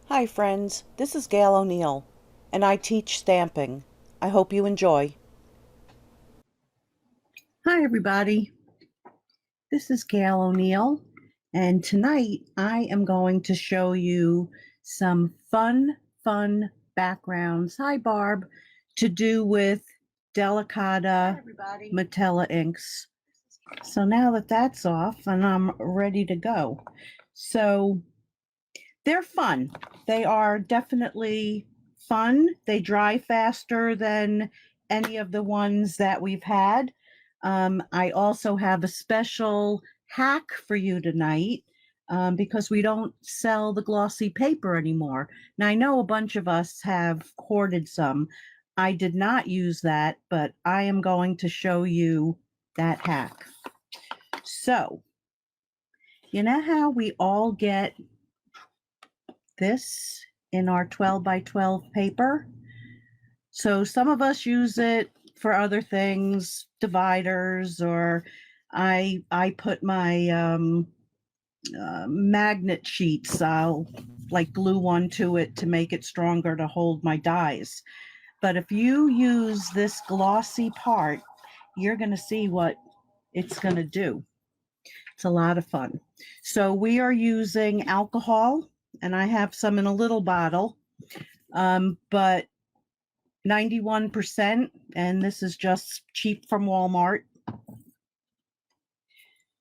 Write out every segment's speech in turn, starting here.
Hi friends, this is Gail O'Neill, and I teach stamping. I hope you enjoy. Hi, everybody. This is Gail O'Neill, and tonight I am going to show you some fun backgrounds. Hi, Barb, to do with Delicata Metallic Inks. So now that that's off, and I'm ready to go. So they're fun. They are definitely fun. They dry faster than any of the ones that we've had. I also have a special hack for you tonight because we don't sell the glossy paper anymore. Now, I know a bunch of us have hoarded some. I did not use that, but I am going to show you that hack. So, you know how we all get this in our 12 by 12 paper? So some of us use it for other things, dividers, or I put my magnet sheets. I'll like glue one to it to make it stronger to hold my dies. But if you use this glossy part, you're going to see what it's going to do. It's a lot of fun. So we are using alcohol, and I have some in a little bottle, but 91%, and this is just cheap from Walmart.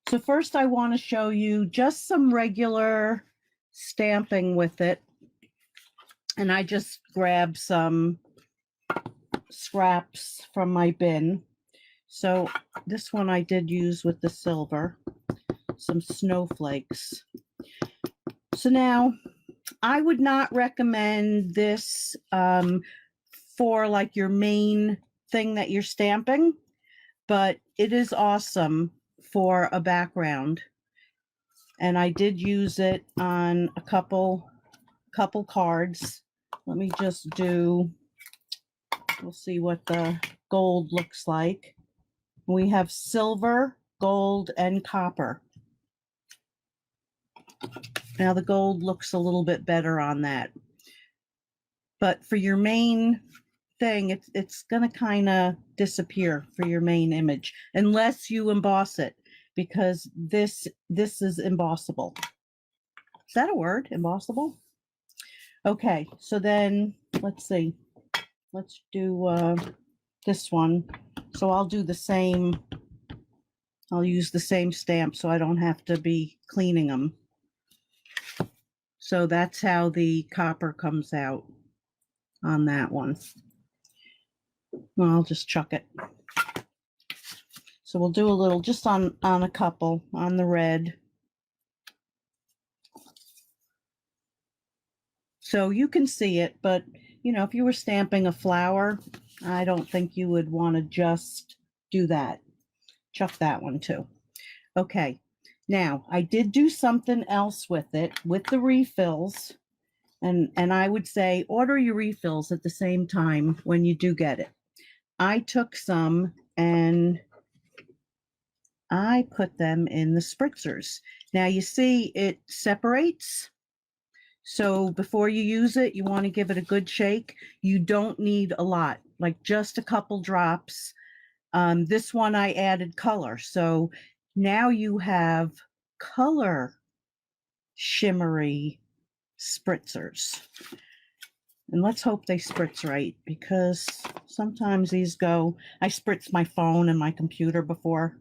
So first I want to show you just some regular stamping with it. And I just grabbed some scraps from my bin. So this one I did use with the silver, some snowflakes. So now I would not recommend this for like your main thing that you're stamping, but it is awesome for a background. And I did use it on a couple cards. Let me just do, we'll see what the gold looks like. We have silver, gold, and copper. Now the gold looks a little bit better on that. But for your main thing, it's going to kind of disappear for your main image unless you emboss it, because this is embossable. Is that a word? Embossable? Okay, so then let's see. Let's do this one. So I'll do the same. I'll use the same stamp so I don't have to be cleaning them. So that's how the copper comes out on that one. Well, I'll just chuck it. So we'll do a little just on a couple on the red. So you can see it, but you know, if you were stamping a flower, I don't think you would want to just do that. Chuck that one too. Okay, now I did do something else with it, with the refills, and I would say order your refills at the same time when you do get it. I took some and I put them in the spritzers. Now you see it separates. So before you use it, you want to give it a good shake. You don't need a lot, like just a couple drops. This one I added color. So now you have color shimmery spritzers. And let's hope they spritz right, because sometimes these go, I spritzed my phone and my computer before.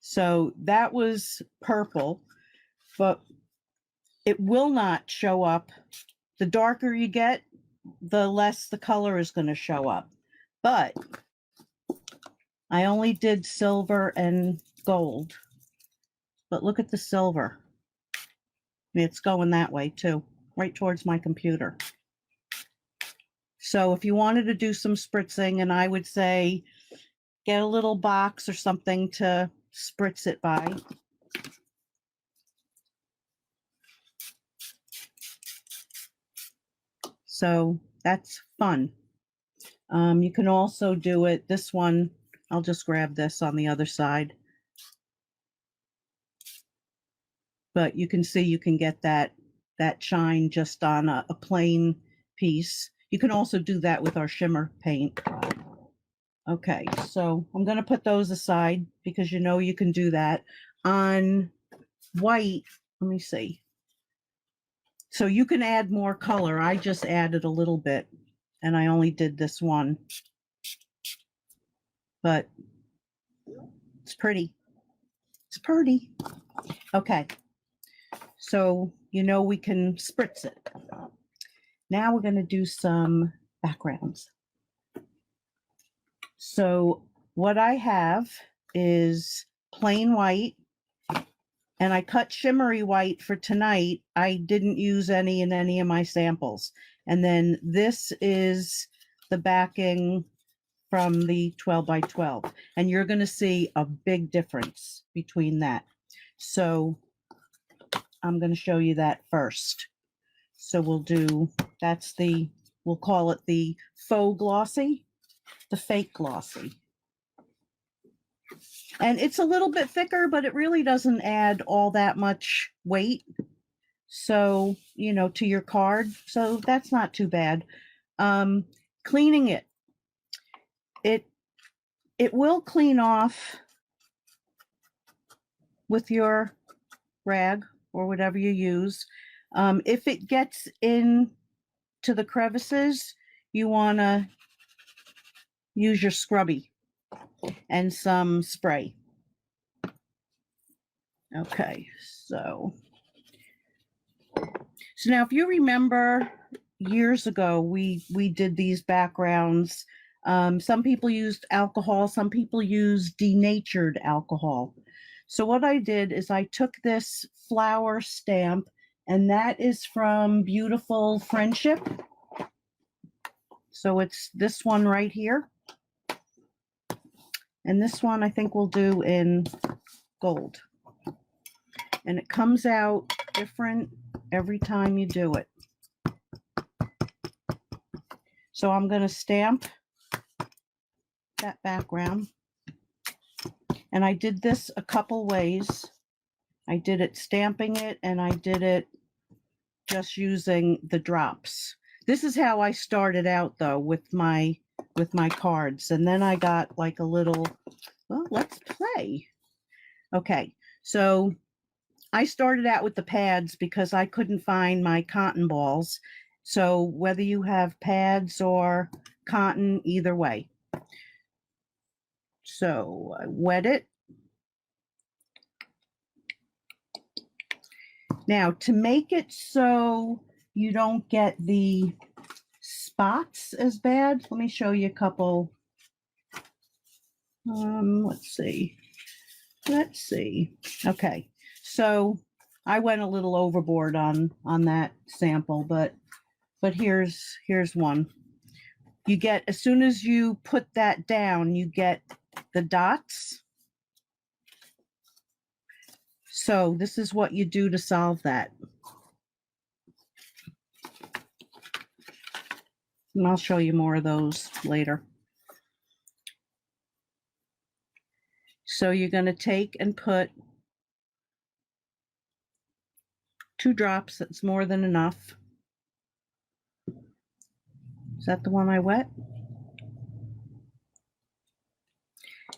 So that was purple, but it will not show up. The darker you get, the less the color is going to show up. But I only did silver and gold. But look at the silver. It's going that way too, right towards my computer. So if you wanted to do some spritzing, and I would say get a little box or something to spritz it by. So that's fun. You can also do it, this one, I'll just grab this on the other side. But you can see you can get that that shine just on a plain piece. You can also do that with our shimmer paint. Okay, so I'm going to put those aside because you know you can do that. On white, let me see. So you can add more color. I just added a little bit, and I only did this one. But it's pretty. It's pretty. Okay, so you know we can spritz it. Now we're going to do some backgrounds. So what I have is plain white, and I cut shimmery white for tonight. I didn't use any in any of my samples. And then this is the backing from the 12 by 12. And you're going to see a big difference between that. So I'm going to show you that first. So we'll do, we'll call it the faux glossy, the fake glossy. And it's a little bit thicker, but it really doesn't add all that much weight. So, you know, to your card. So that's not too bad. Cleaning it. It will clean off with your rag or whatever you use. If it gets in to the crevices, you want to use your scrubby and some spray. Okay, so now if you remember years ago, we did these backgrounds. Some people used alcohol, some people used denatured alcohol. So what I did is I took this flower stamp, and that is from Beautiful Friendship. So it's this one right here. And this one I think we'll do in gold. And it comes out different every time you do it. So I'm going to stamp that background. And I did this a couple ways. I did it stamping it, and I did it just using the drops. This is how I started out though with my cards. And then I got like a little, well, let's play. Okay, so I started out with the pads because I couldn't find my cotton balls. So whether you have pads or cotton, either way. So I wet it. Now to make it so you don't get the spots as bad, let me show you a couple. Let's see. Okay, so I went a little overboard on that sample, but here's one. You get, as soon as you put that down, you get the dots. So this is what you do to solve that. And I'll show you more of those later. So you're going to take and put 2 drops. That's more than enough. Is that the one I wet?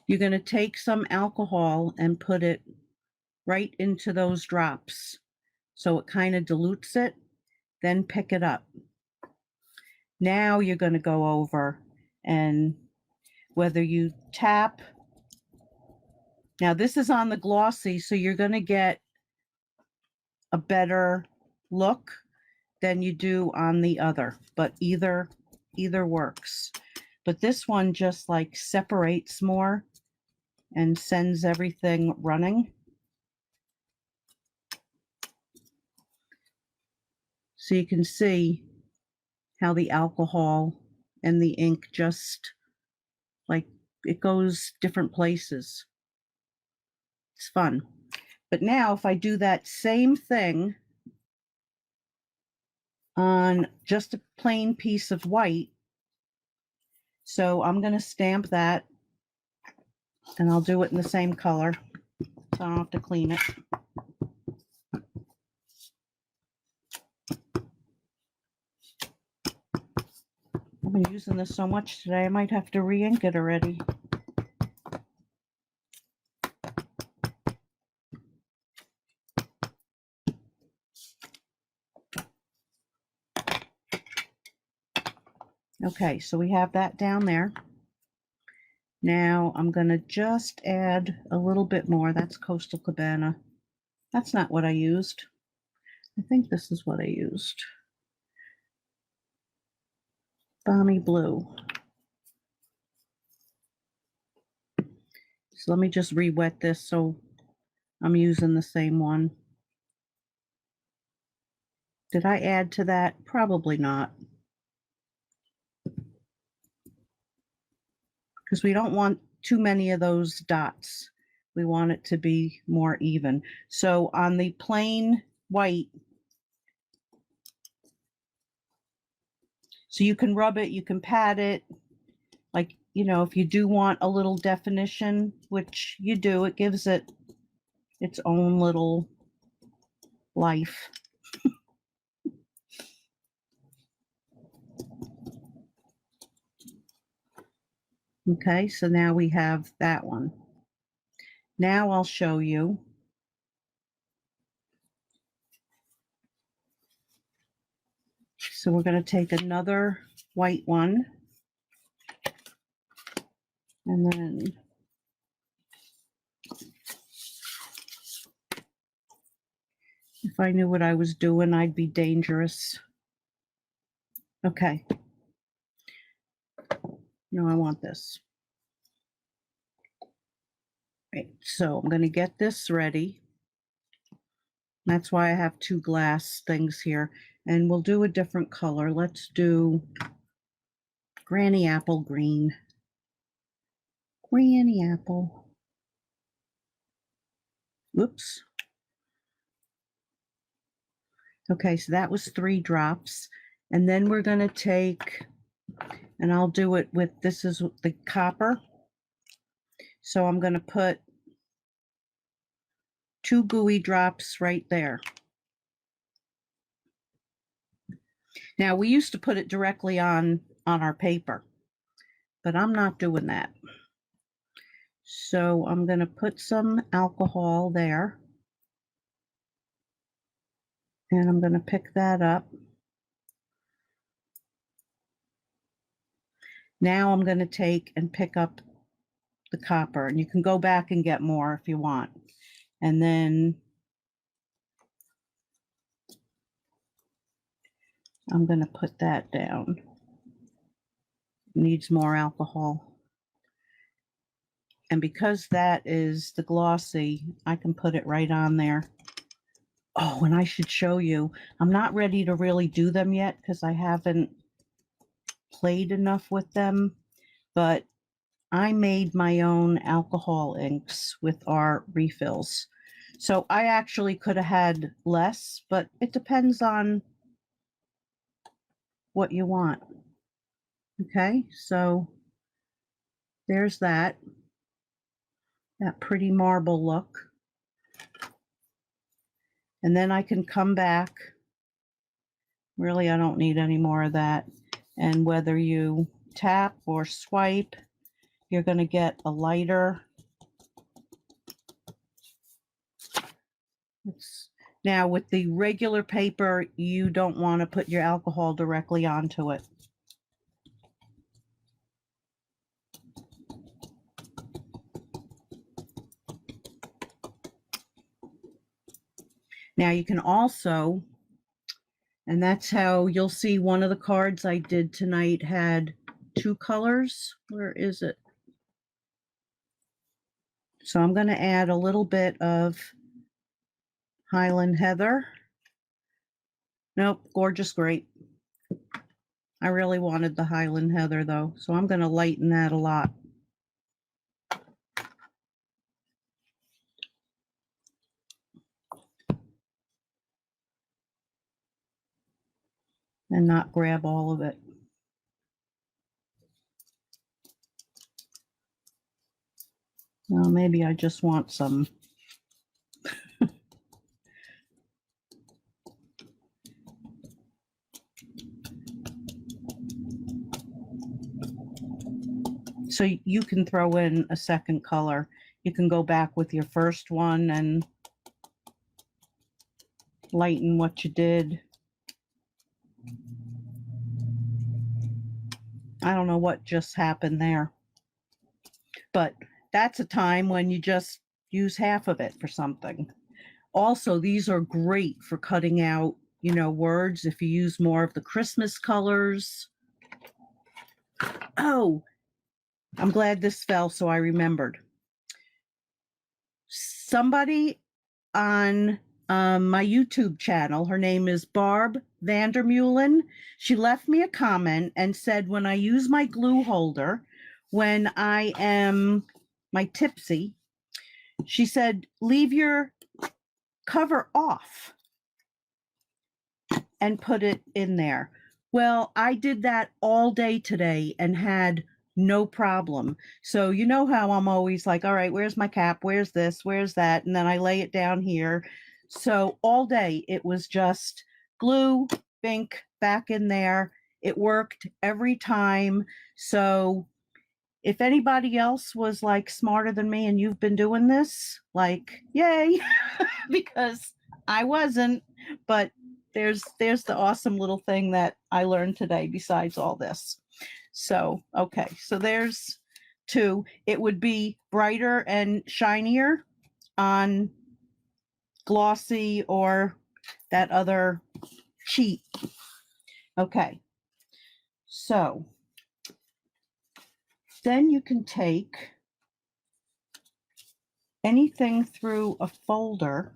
You're going to take some alcohol and put it right into those drops. So it kind of dilutes it, then pick it up. Now you're going to go over, and whether you tap, now this is on the glossy, so you're going to get a better look than you do on the other, but either works. But this one just like separates more and sends everything running. So you can see how the alcohol and the ink just like it goes different places. It's fun. But now if I do that same thing on just a plain piece of white, so I'm going to stamp that, and I'll do it in the same color so I don't have to clean it. I've been using this so much today, I might have to re-ink it already. Okay, so we have that down there. Now I'm going to just add a little bit more. That's Coastal Cabana. That's not what I used. I think this is what I used. Balmy Blue. So let me just re-wet this so I'm using the same one. Did I add to that? Probably not. Because we don't want too many of those dots. We want it to be more even. So on the plain white, so you can rub it, you can pat it, like, you know, if you do want a little definition, which you do, it gives it its own little life. Okay, so now we have that one. Now I'll show you. So we're going to take another white one, and then if I knew what I was doing, I'd be dangerous. Okay. No, I want this. Right, so I'm going to get this ready. That's why I have two glass things here. And we'll do a different color. Let's do Granny Apple Green. Granny Apple. Whoops. Okay, so that was 3 drops. And then we're going to take, and I'll do it with, this is the copper. So I'm going to put 2 gooey drops right there. Now, we used to put it directly on our paper, but I'm not doing that. So I'm going to put some alcohol there. And I'm going to pick that up. Now I'm going to take and pick up the copper. And you can go back and get more if you want. And then I'm going to put that down. Needs more alcohol. And because that is the glossy, I can put it right on there. Oh, and I should show you. I'm not ready to really do them yet because I haven't played enough with them. But I made my own alcohol inks with our refills. So I actually could have had less, but it depends on what you want. Okay, so there's that pretty marble look. And then I can come back. Really, I don't need any more of that. And whether you tap or swipe, you're going to get a lighter. Now, with the regular paper, you don't want to put your alcohol directly onto it. Now you can also, and that's how you'll see one of the cards I did tonight had 2 colors. Where is it? So I'm going to add a little bit of Highland Heather. Nope, Gorgeous Grape. I really wanted the Highland Heather though, so I'm going to lighten that a lot. And not grab all of it. Well, maybe I just want some. So you can throw in a second color. You can go back with your first one and lighten what you did. I don't know what just happened there, but that's a time when you just use half of it for something. Also, these are great for cutting out, you know, words if you use more of the Christmas colors. Oh, I'm glad this fell so I remembered. Somebody on my YouTube channel, her name is Barb Vandermeulen. She left me a comment and said, when I use my glue holder, when I am my tipsy, she said, leave your cover off and put it in there. Well, I did that all day today and had no problem. So you know how I'm always like, all right, where's my cap? Where's this? Where's that? And then I lay it down here. So all day it was just glue, ink back in there. It worked every time. So if anybody else was like smarter than me and you've been doing this, like, yay, because I wasn't, but there's the awesome little thing that I learned today besides all this. So, okay, so there's two. It would be brighter and shinier on glossy or that other cheat. Okay, so then you can take anything through a folder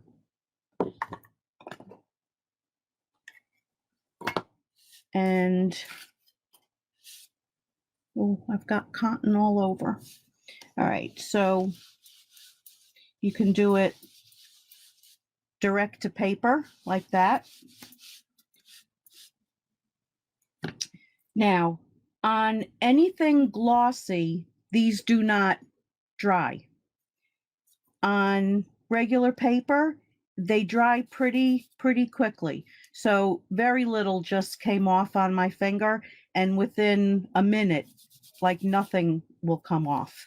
and, oh, I've got cotton all over. All right, so you can do it direct to paper like that. Now, on anything glossy, these do not dry. On regular paper, they dry pretty quickly. So very little just came off on my finger, and within a minute, like nothing will come off.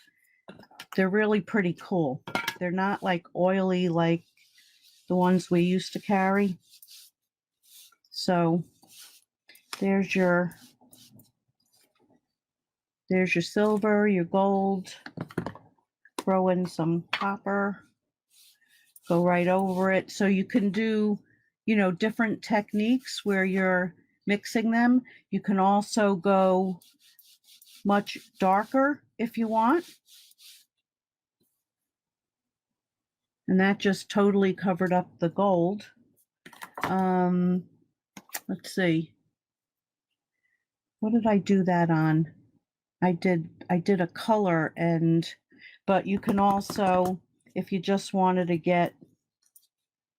They're really pretty cool. They're not like oily like the ones we used to carry. So there's your silver, your gold. Throw in some copper. Go right over it. So you can do, you know, different techniques where you're mixing them. You can also go much darker if you want. And that just totally covered up the gold. Let's see. What did I do that on? I did a color, but you can also, if you just wanted to get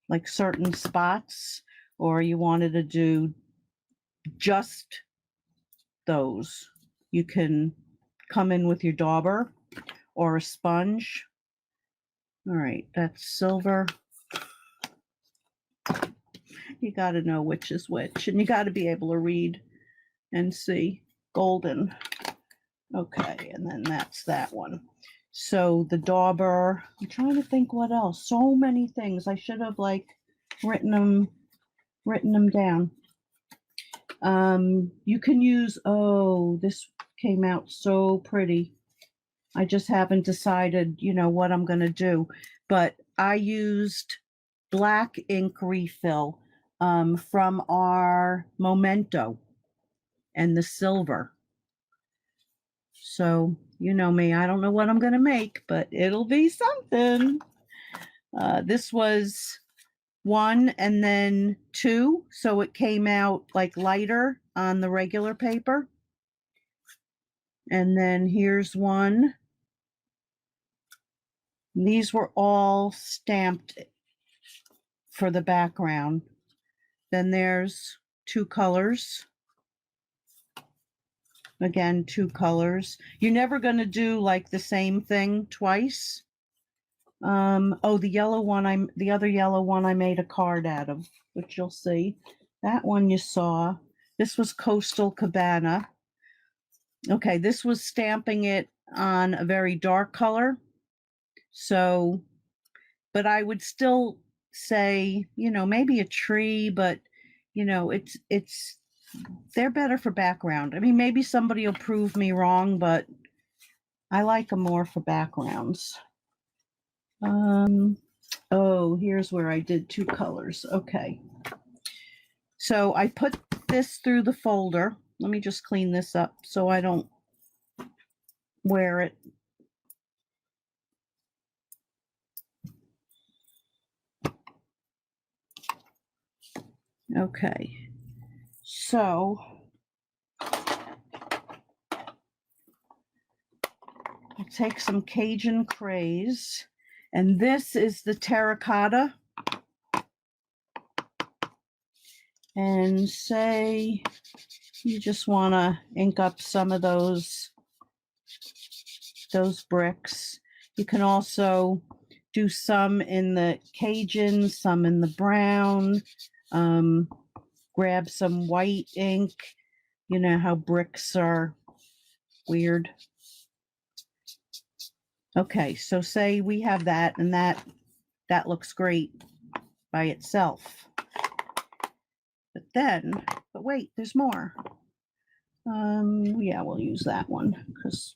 like certain spots, or you wanted to do just those, you can come in with your dauber or a sponge. All right, that's silver. You got to know which is which, and you got to be able to read and see. Golden. Okay, and then that's that one. So the dauber, I'm trying to think what else. So many things. I should have like written them down. You can use, oh, this came out so pretty. I just haven't decided, you know, what I'm going to do. But I used black ink refill from our Memento and the silver. So, you know me, I don't know what I'm going to make, but it'll be something. This was 1 and then 2, so it came out like lighter on the regular paper. And then here's 1. These were all stamped for the background. Then there's 2 colors. Again, 2 colors. You're never going to do like the same thing twice. Oh, the yellow one, the other yellow one I made a card out of, which you'll see. That one you saw. This was Coastal Cabana. Okay, this was stamping it on a very dark color. So, but I would still say, you know, maybe a tree, but you know, they're better for background. I mean, maybe somebody will prove me wrong, but I like them more for backgrounds. Oh, here's where I did two colors. Okay. So I put this through the folder. Let me just clean this up so I don't wear it. Okay. So I'll take some Cajun Craze, and this is the terracotta. And say you just want to ink up some of those bricks. You can also do some in the Cajun, some in the brown. Grab some white ink. You know how bricks are weird. Okay, so say we have that, and that looks great by itself. But wait, there's more. Yeah, we'll use that one because.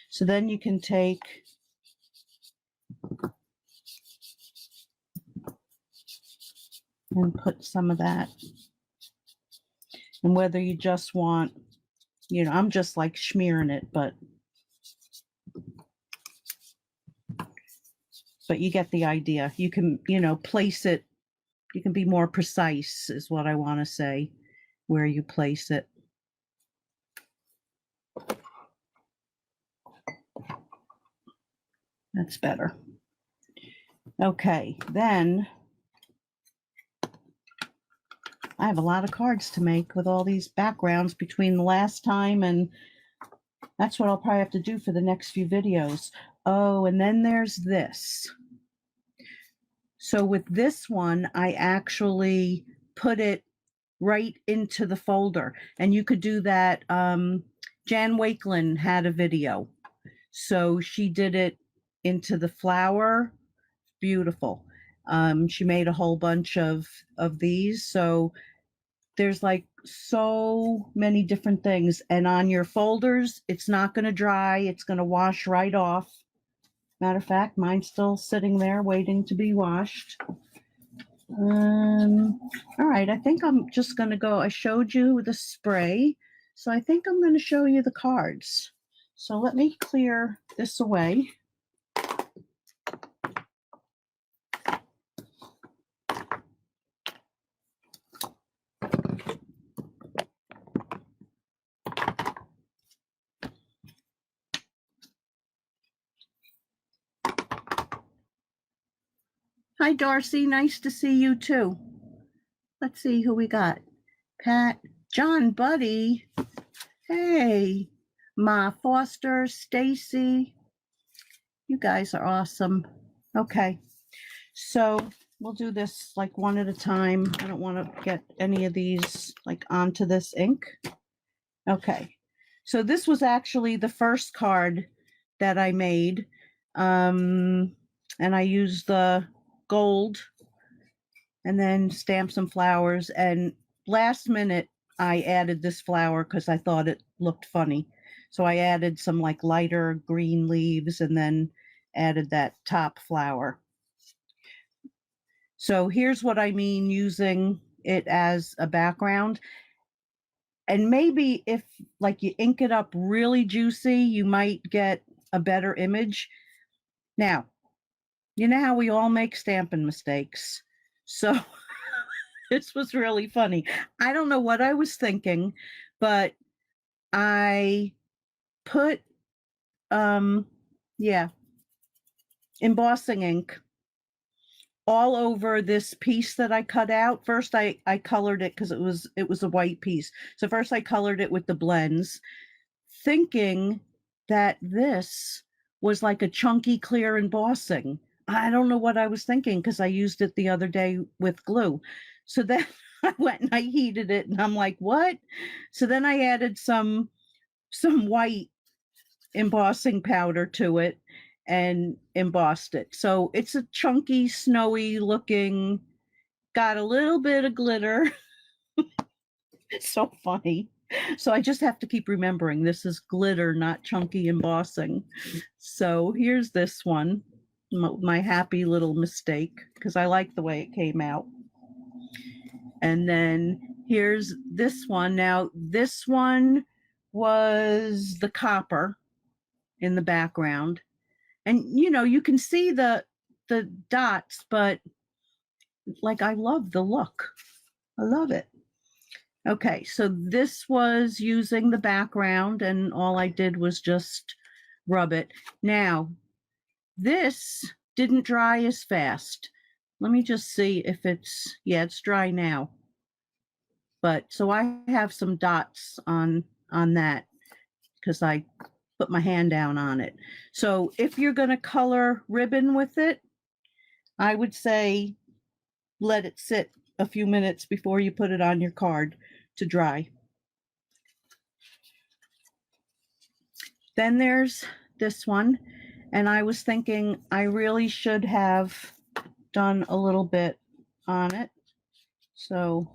So then you can take and put some of that. And whether you just want, you know, I'm just like smearing it, but you get the idea. You can, you know, place it. You can be more precise is what I want to say, where you place it. That's better. Okay, then I have a lot of cards to make with all these backgrounds between the last time, and that's what I'll probably have to do for the next few videos. Oh, and then there's this. So with this one, I actually put it right into the folder, and you could do that. Jan Wakelin had a video. So she did it into the flower. Beautiful. She made a whole bunch of these. So there's like so many different things. And on your folders, it's not going to dry. It's going to wash right off. Matter of fact, mine's still sitting there waiting to be washed. All right, I think I'm just going to go. I showed you the spray, so I think I'm going to show you the cards. So let me clear this away. Hi, Darcy. Nice to see you, too. Let's see who we got. Pat, John, Buddy. Hey, Ma Foster, Stacy. You guys are awesome. Okay, so we'll do this like one at a time. I don't want to get any of these like onto this ink. Okay, so this was actually the first card that I made. And I used the gold and then stamped some flowers. And last minute, I added this flower because I thought it looked funny. So I added some like lighter green leaves and then added that top flower. So here's what I mean using it as a background. And maybe if like you ink it up really juicy, you might get a better image. Now, you know how we all make stamping mistakes. So this was really funny. I don't know what I was thinking, but I put embossing ink all over this piece that I cut out. First I colored it because it was a white piece. So first I colored it with the blends, thinking that this was like a chunky clear embossing. I don't know what I was thinking because I used it the other day with glue. So then I went and I heated it and I'm like, what? So then I added some some white embossing powder to it and embossed it. So it's a chunky, snowy looking, got a little bit of glitter. It's so funny. So I just have to keep remembering this is glitter, not chunky embossing. So here's this one, my happy little mistake, because I like the way it came out. And then here's this one. Now, this one was the copper in the background. And, you know, you can see the dots, but like I love the look. I love it. Okay, so this was using the background, and all I did was just rub it. Now, this didn't dry as fast. Let me just see if it's, yeah, it's dry now. But so I have some dots on that because I put my hand down on it. So if you're going to color ribbon with it, I would say let it sit a few minutes before you put it on your card to dry. Then there's this one, and I was thinking I really should have done a little bit on it. So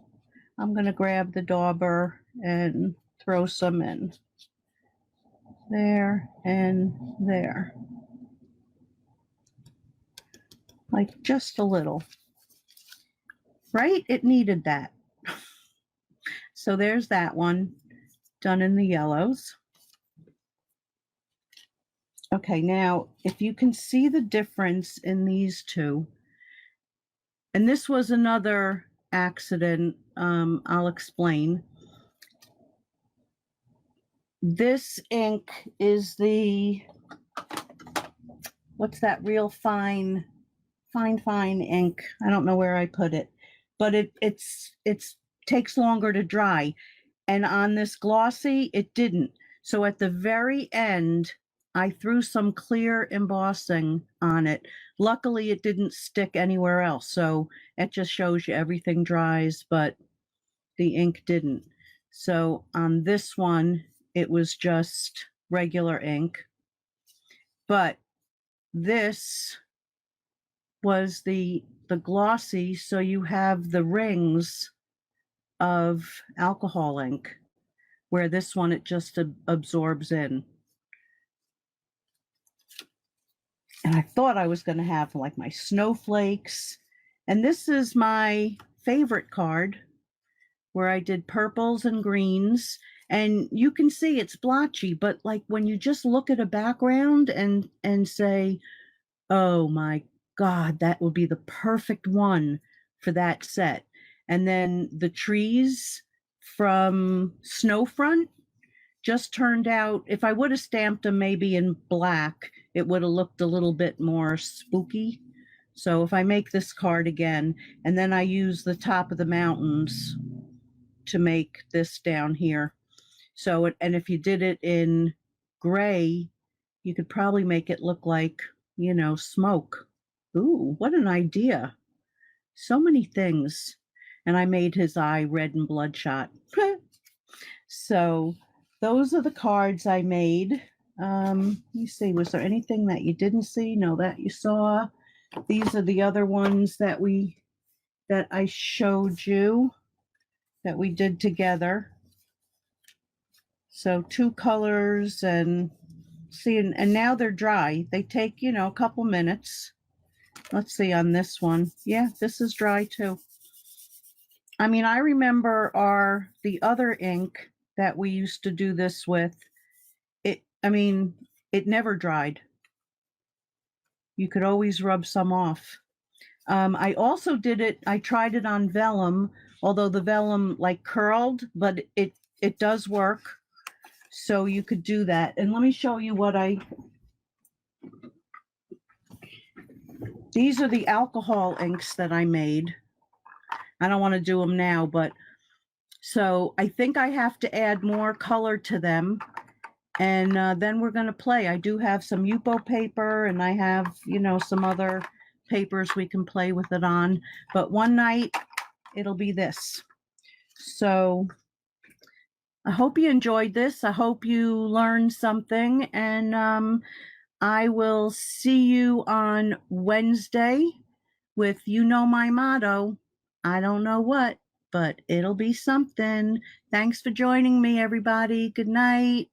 I'm going to grab the dauber and throw some in. There and there. Like just a little. Right? It needed that. So there's that one done in the yellows. Okay, now if you can see the difference in these two, and this was another accident, I'll explain. This ink is the, what's that real fine ink? I don't know where I put it, but it's takes longer to dry. And on this glossy, it didn't. So at the very end, I threw some clear embossing on it. Luckily, it didn't stick anywhere else. So it just shows you everything dries, but the ink didn't. So on this one, it was just regular ink. But this was the glossy, so you have the rings of alcohol ink, where this one, it just absorbs in. And I thought I was going to have like my snowflakes. And this is my favorite card where I did purples and greens. And you can see it's blotchy, but like when you just look at a background and say, oh my God, that would be the perfect one for that set. And then the trees from Snowfront just turned out, if I would have stamped them maybe in black, it would have looked a little bit more spooky. So if I make this card again, and then I use the top of the mountains to make this down here. So, and if you did it in gray, you could probably make it look like, you know, smoke. Ooh, what an idea. So many things. And I made his eye red and bloodshot. So those are the cards I made. Let me see, was there anything that you didn't see? No, that you saw. These are the other ones that I showed you that we did together. So 2 colors, and see, and now they're dry. They take, you know, a couple minutes. Let's see on this one. Yeah, this is dry too. I mean, I remember the other ink that we used to do this with. It never dried. You could always rub some off. I also I tried it on vellum, although the vellum like curled, but it does work. So you could do that. And let me show you what these are the alcohol inks that I made. I don't want to do them now, but so I think I have to add more color to them. And then we're going to play. I do have some Yupo paper, and I have, you know, some other papers we can play with it on. But one night, it'll be this. So I hope you enjoyed this. I hope you learned something, and I will see you on Wednesday with my motto. I don't know what, but it'll be something. Thanks for joining me, everybody. Good night.